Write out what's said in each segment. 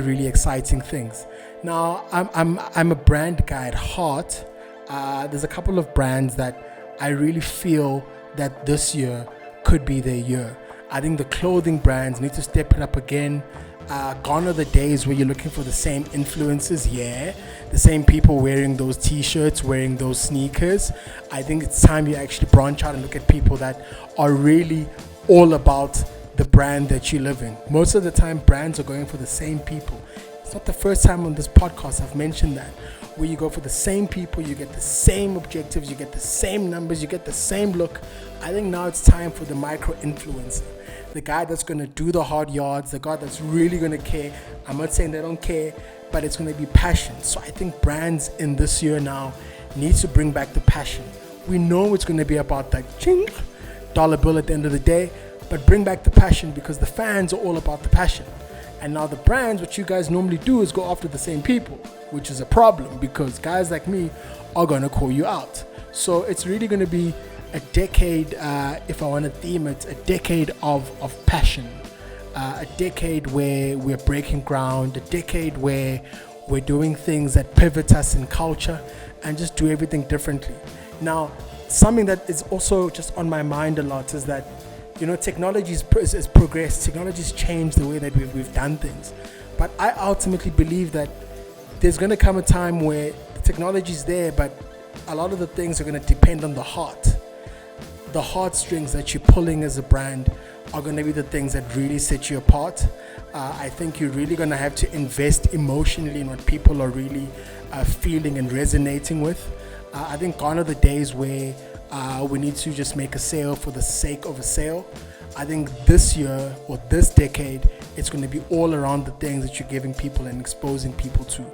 really exciting things. Now, I'm a brand guy at heart. There's a couple of brands that I really feel that this year could be their year. I think the clothing brands need to step it up again. Gone are the days where you're looking for the same influences, the same people wearing those t-shirts, wearing those sneakers. I think it's time you actually branch out and look at people that are really all about the brand that you live in. Most of the time, brands are going for the same people. It's not the first time on this podcast I've mentioned that, where you go for the same people, you get the same objectives, you get the same numbers, you get the same look. I think now it's time for the micro influencer, the guy that's going to do the hard yards, the guy that's really going to care. I'm not saying they don't care, but it's going to be passion. So I think brands in this year now need to bring back the passion. We know it's going to be about that ching dollar bill at the end of the day, but bring back the passion, because the fans are all about the passion. And now the brands, what you guys normally do is go after the same people, which is a problem, because guys like me are going to call you out. So it's really going to be a decade, if I want to theme it, a decade of passion, a decade where we're breaking ground, a decade where we're doing things that pivot us in culture and just do everything differently. Now, something that is also just on my mind a lot is that, technology has progressed, technology's changed the way that we've done things. But I ultimately believe that there's going to come a time where the technology's there, but a lot of the things are going to depend on the heart. The heartstrings that you're pulling as a brand are going to be the things that really set you apart. I think you're really going to have to invest emotionally in what people are really feeling and resonating with. I think gone are the days where we need to just make a sale for the sake of a sale. I think this year or this decade, it's going to be all around the things that you're giving people and exposing people to,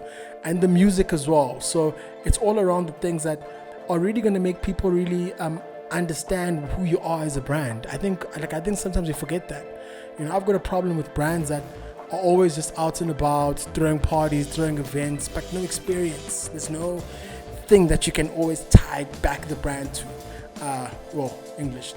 and the music as well. So it's all around the things that are really going to make people really understand who you are as a brand. I think sometimes we forget that. I've got a problem with brands that are always just out and about, throwing parties, throwing events, but no experience. There's no thing that you can always tie back the brand to.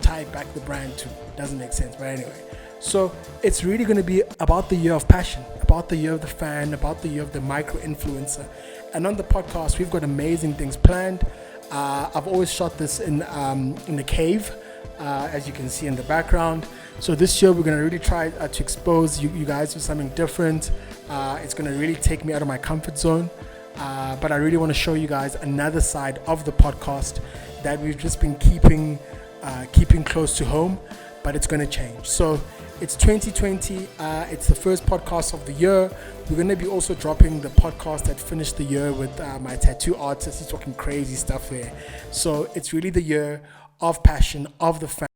Tie back the brand to doesn't make sense, but anyway. So it's really going to be about the year of passion, about the year of the fan, about the year of the micro influencer. And on the podcast, we've got amazing things planned. I've always shot this in the cave, as you can see in the background. So this year we're going to really try to expose you guys to something different. It's going to really take me out of my comfort zone. But I really want to show you guys another side of the podcast that we've just been keeping close to home, but it's going to change. So it's 2020. It's the first podcast of the year. We're going to be also dropping the podcast that finished the year with my tattoo artist. He's talking crazy stuff here. So it's really the year of passion, of the fan.